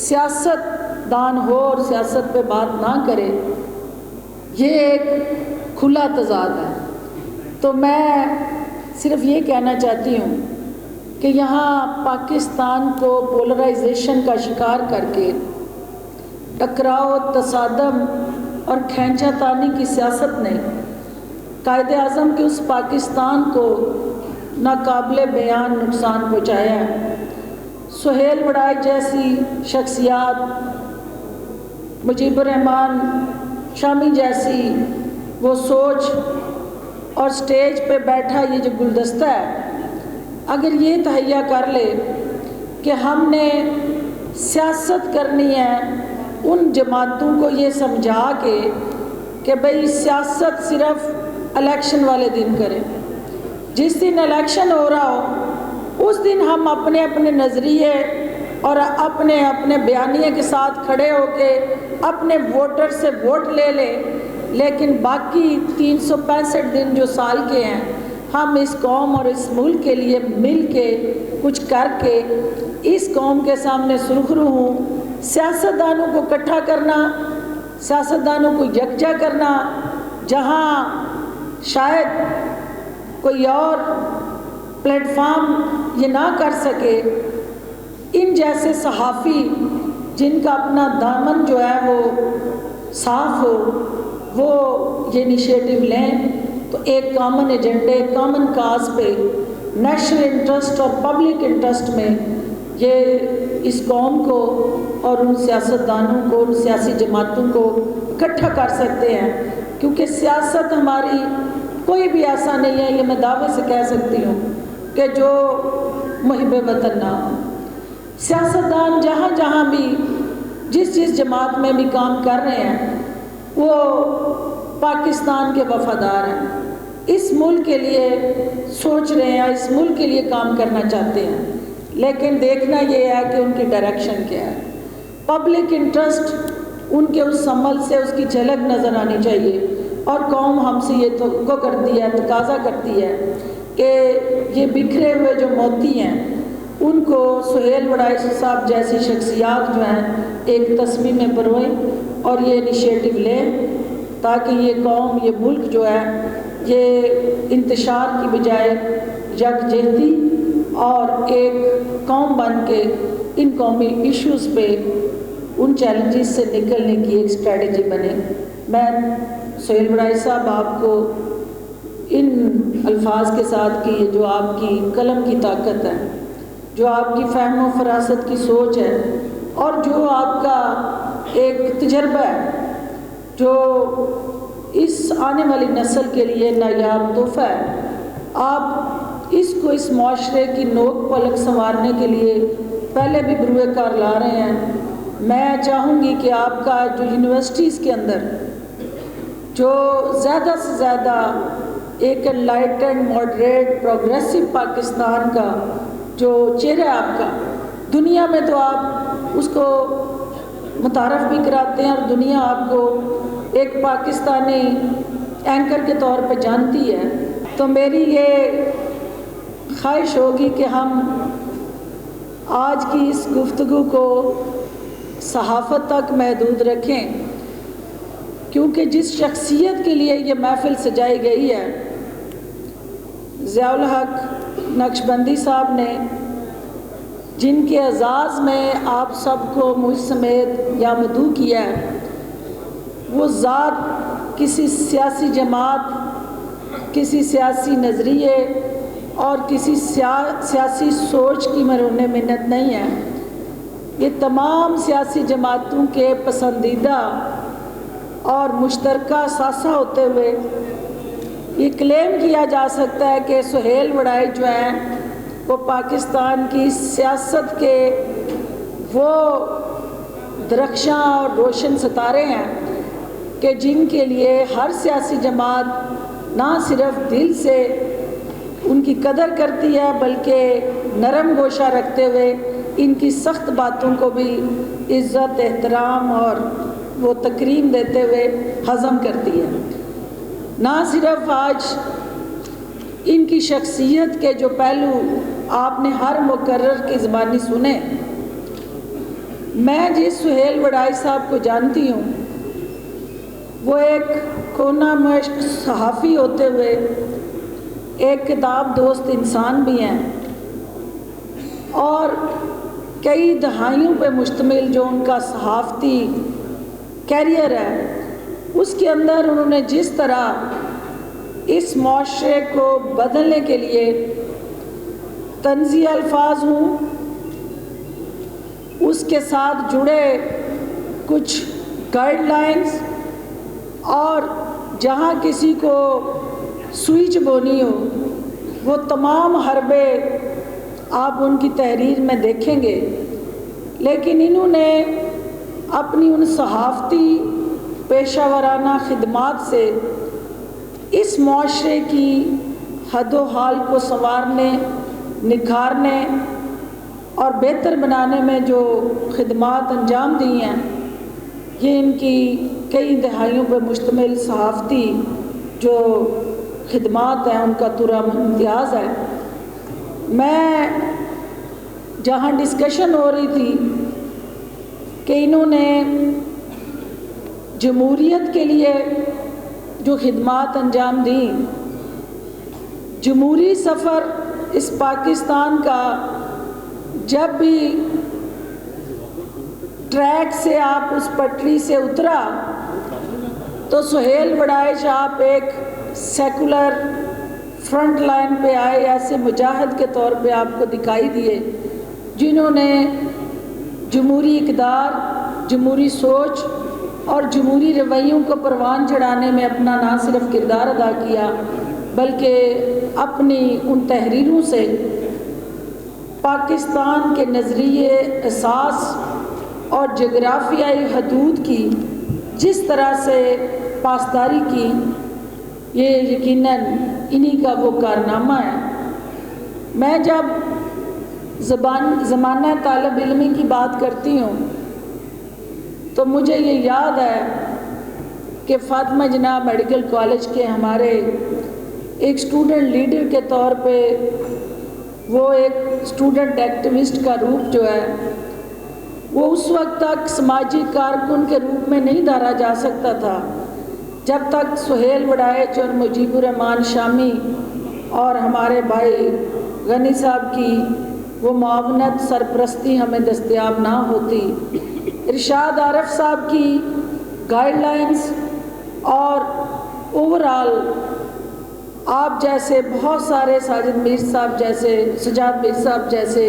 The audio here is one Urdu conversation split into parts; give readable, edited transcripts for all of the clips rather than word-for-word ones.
سیاست دان ہو اور سیاست پہ بات نہ کرے، یہ ایک کھلا تضاد ہے۔ تو میں صرف یہ کہنا چاہتی ہوں کہ یہاں پاکستان کو پولرائزیشن کا شکار کر کے ٹکراؤ، تصادم اور کھینچا تانی کی سیاست نے قائد اعظم کے اس پاکستان کو ناقابل بیان نقصان پہنچایا ہے۔ سہیل وڑائی جیسی شخصیات، مجیب الرحمان شامی جیسی وہ سوچ اور سٹیج پہ بیٹھا یہ جو گلدستہ ہے، اگر یہ تہیہ کر لے کہ ہم نے سیاست کرنی ہے ان جماعتوں کو یہ سمجھا کے کہ بھئی سیاست صرف الیکشن والے دن کریں، جس دن الیکشن ہو رہا ہو اس دن ہم اپنے اپنے نظریے اور اپنے اپنے بیانیے کے ساتھ کھڑے ہو کے اپنے ووٹر سے ووٹ لے لیں، لیکن باقی 365 دن جو سال کے ہیں ہم اس قوم اور اس ملک کے لیے مل کے کچھ کر کے اس قوم کے سامنے سرخرو ہوں۔ سیاستدانوں کو اکٹھا کرنا، سیاستدانوں کو یکجا کرنا، جہاں شاید کوئی اور پلیٹ فارم یہ نہ کر سکے، ان جیسے صحافی جن کا اپنا دامن جو ہے وہ صاف ہو، وہ یہ انیشیٹو لیں تو ایک کامن ایجنڈے، کامن کاز پہ، نیشنل انٹرسٹ اور پبلک انٹرسٹ میں یہ اس قوم کو اور ان سیاستدانوں کو، ان سیاسی جماعتوں کو اکٹھا کر سکتے ہیں۔ کیونکہ سیاست ہماری کوئی بھی ایسا نہیں ہے، یہ میں دعوے سے کہہ سکتی ہوں کہ جو محب وطن نہ ہو۔ سیاستدان جہاں جہاں بھی جس جماعت میں بھی کام کر رہے ہیں وہ پاکستان کے وفادار ہیں، اس ملک کے لیے سوچ رہے ہیں، اس ملک کے لیے کام کرنا چاہتے ہیں، لیکن دیکھنا یہ ہے کہ ان کی ڈائریکشن کیا ہے۔ پبلک انٹرسٹ ان کے اس عمل سے اس کی جھلک نظر آنی چاہیے، اور قوم ہم سے یہ توقع کرتی ہے، تقاضا کرتی ہے کہ یہ بکھرے ہوئے جو موتی ہیں ان کو سہیل وڑائی صاحب جیسی شخصیات جو ہیں ایک تصمیم پروئیں اور یہ انیشیٹو لیں، تاکہ یہ قوم، یہ ملک جو ہے یہ انتشار کی بجائے یکجہتی اور ایک قوم بن کے ان قومی ایشوز پہ ان چیلنجز سے نکلنے کی ایک اسٹریٹجی بنے۔ میں سہیل وڑائی صاحب آپ کو ان الفاظ کے ساتھ کہ جو آپ کی قلم کی طاقت ہے، جو آپ کی فہم و فراست کی سوچ ہے، اور جو آپ کا ایک تجربہ ہے جو اس آنے والی نسل کے لیے نایاب تحفہ ہے، آپ اس کو اس معاشرے کی نوک پلک سنوارنے کے لیے پہلے بھی بروئے کار لا رہے ہیں۔ میں چاہوں گی کہ آپ کا جو یونیورسٹیز کے اندر جو زیادہ سے زیادہ ایک انلائٹنڈ، ماڈریٹ، پروگریسو پاکستان کا جو چہرہ ہے آپ کا، دنیا میں تو آپ اس کو متعارف بھی کراتے ہیں اور دنیا آپ کو ایک پاکستانی اینکر کے طور پہ جانتی ہے، تو میری یہ خواہش ہوگی کہ ہم آج کی اس گفتگو کو صحافت تک محدود رکھیں، کیونکہ جس شخصیت کے لیے یہ محفل سجائی گئی ہے، ضیاء الحق نقشبندی صاحب نے، جن کے اعزاز میں آپ سب کو مجھ سمیت یا مدعو کیا ہے، وہ ذات کسی سیاسی جماعت، کسی سیاسی نظریے اور کسی سیاسی سوچ کی مرہون منت نہیں ہے۔ یہ تمام سیاسی جماعتوں کے پسندیدہ اور مشترکہ ثاثہ ہوتے ہوئے یہ کلیم کیا جا سکتا ہے کہ سہیل وڑائی جو ہیں وہ پاکستان کی سیاست کے وہ درخشاں اور روشن ستارے ہیں کہ جن کے لیے ہر سیاسی جماعت نہ صرف دل سے ان کی قدر کرتی ہے بلکہ نرم گوشہ رکھتے ہوئے ان کی سخت باتوں کو بھی عزت، احترام اور وہ تکریم دیتے ہوئے ہضم کرتی ہے۔ نہ صرف آج ان کی شخصیت کے جو پہلو آپ نے ہر مقرر کی زبانی سنے، میں جس سہیل وڑائی صاحب کو جانتی ہوں وہ ایک کونا مشق صحافی ہوتے ہوئے ایک کتاب دوست انسان بھی ہیں، اور کئی دہائیوں پہ مشتمل جو ان کا صحافتی کیریئر ہے اس کے اندر انہوں نے جس طرح اس معاشرے کو بدلنے کے لیے طنزی الفاظ ہوں، اس کے ساتھ جڑے کچھ گائیڈ لائنز، اور جہاں کسی کو سوئی چبونی ہو وہ تمام حربے آپ ان کی تحریر میں دیکھیں گے، لیکن انہوں نے اپنی ان صحافتی پیشہ ورانہ خدمات سے اس معاشرے کی حد و حال کو سنوارنے، نکھارنے اور بہتر بنانے میں جو خدمات انجام دی ہیں، یہ ان کی کئی دہائیوں پہ مشتمل صحافتی جو خدمات ہیں ان کا ترام امتیاز ہے۔ میں جہاں ڈسکشن ہو رہی تھی کہ انہوں نے جمہوریت کے لیے جو خدمات انجام دیں، جمہوری سفر اس پاکستان کا جب بھی ٹریک سے آپ اس پٹری سے اترا تو سہیل وڑائچ آپ ایک سیکولر فرنٹ لائن پہ آئے، ایسے مجاہد کے طور پہ آپ کو دکھائی دیے جنہوں نے جمہوری اقدار، جمہوری سوچ اور جمہوری رویوں کو پروان چڑھانے میں اپنا نہ صرف کردار ادا کیا بلکہ اپنی ان تحریروں سے پاکستان کے نظریے، اساس اور جغرافیائی حدود کی جس طرح سے پاسداری کی، یہ یقیناً انہی کا وہ کارنامہ ہے۔ میں جب زمانہ طالب علمی کی بات کرتی ہوں تو مجھے یہ یاد ہے کہ فاطمہ جناح میڈیکل کالج کے ہمارے ایک اسٹوڈنٹ لیڈر کے طور پہ وہ ایک اسٹوڈنٹ ایکٹیوسٹ کا روپ جو ہے وہ اس وقت تک سماجی کارکن کے روپ میں نہیں دھارا جا سکتا تھا جب تک سہیل وڑائچ اور مجیب الرحمان شامی اور ہمارے بھائی غنی صاحب کی وہ معاونت، سرپرستی ہمیں دستیاب نہ ہوتی، ارشاد عارف صاحب کی گائیڈ لائنز اور اوورال آپ جیسے بہت سارے ساجد میر صاحب جیسے، سجاد میر صاحب جیسے،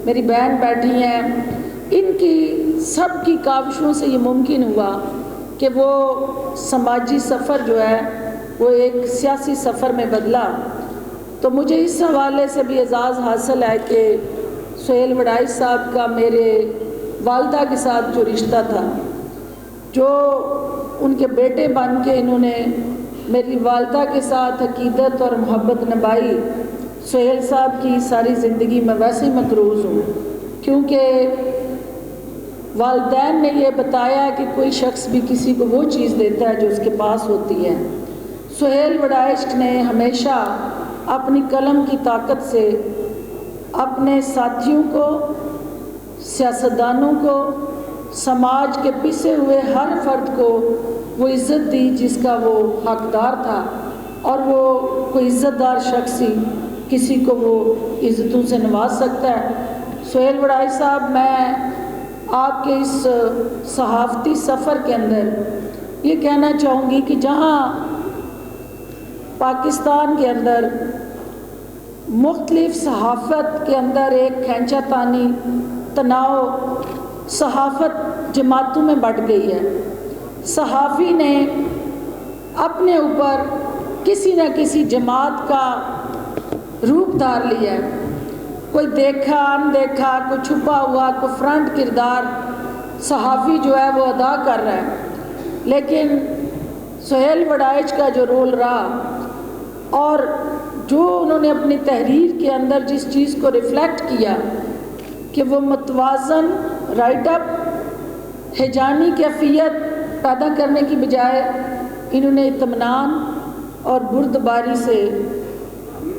میری بہن بیٹھی ہیں، ان کی سب کی کاوشوں سے یہ ممکن ہوا کہ وہ سماجی سفر جو ہے وہ ایک سیاسی سفر میں بدلا۔ تو مجھے اس حوالے سے بھی اعزاز حاصل ہے کہ سہیل وڑائچ صاحب کا میرے والدہ کے ساتھ جو رشتہ تھا، جو ان کے بیٹے بن کے انہوں نے میری والدہ کے ساتھ عقیدت اور محبت نبھائی، سہیل صاحب کی ساری زندگی میں ویسے ہی مقروض ہوں، کیونکہ والدین نے یہ بتایا کہ کوئی شخص بھی کسی کو وہ چیز دیتا ہے جو اس کے پاس ہوتی ہے۔ سہیل وڑائچ نے ہمیشہ اپنی قلم کی طاقت سے اپنے ساتھیوں کو، سیاستدانوں کو، سماج کے پسے ہوئے ہر فرد کو وہ عزت دی جس کا وہ حقدار تھا، اور وہ کوئی عزت دار شخص ہی کسی کو وہ عزتوں سے نواز سکتا ہے۔ سہیل وڑائچ صاحب، میں آپ کے اس صحافتی سفر کے اندر یہ کہنا چاہوں گی کہ جہاں پاکستان کے اندر مختلف صحافت کے اندر ایک کھینچا تانی، تناؤ، صحافت جماعتوں میں بٹ گئی ہے، صحافی نے اپنے اوپر کسی نہ کسی جماعت کا روپ دھار لیا ہے، کوئی دیکھا اندیکھا، کوئی چھپا ہوا، کوئی فرنٹ کردار صحافی جو ہے وہ ادا کر رہا ہے، لیکن سہیل وڑائچ کا جو رول رہا اور جو انہوں نے اپنی تحریر کے اندر جس چیز کو ریفلیکٹ کیا کہ وہ متوازن رائٹ اپ، ہیجانی کیفیت پیدا کرنے کی بجائے انہوں نے اطمینان اور بردباری سے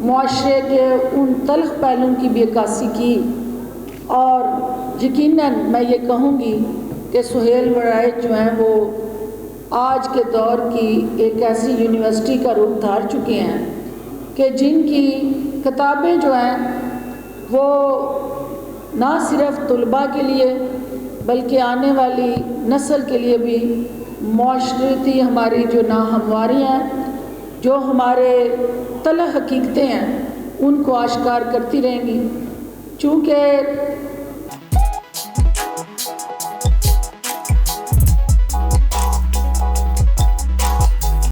معاشرے کے ان تلخ پہلوؤں کی بھی عکاسی کی اور یقیناً میں یہ کہوں گی کہ سہیل وڑائچ جو ہیں وہ آج کے دور کی ایک ایسی یونیورسٹی کا روپ دھار چکے ہیں کہ جن کی کتابیں جو ہیں وہ نہ صرف طلباء کے لیے بلکہ آنے والی نسل کے لیے بھی معاشرتی ہماری جو ناہمواریاں ہیں، جو ہمارے تلخ حقیقتیں ہیں، ان کو آشکار کرتی رہیں گی. چونکہ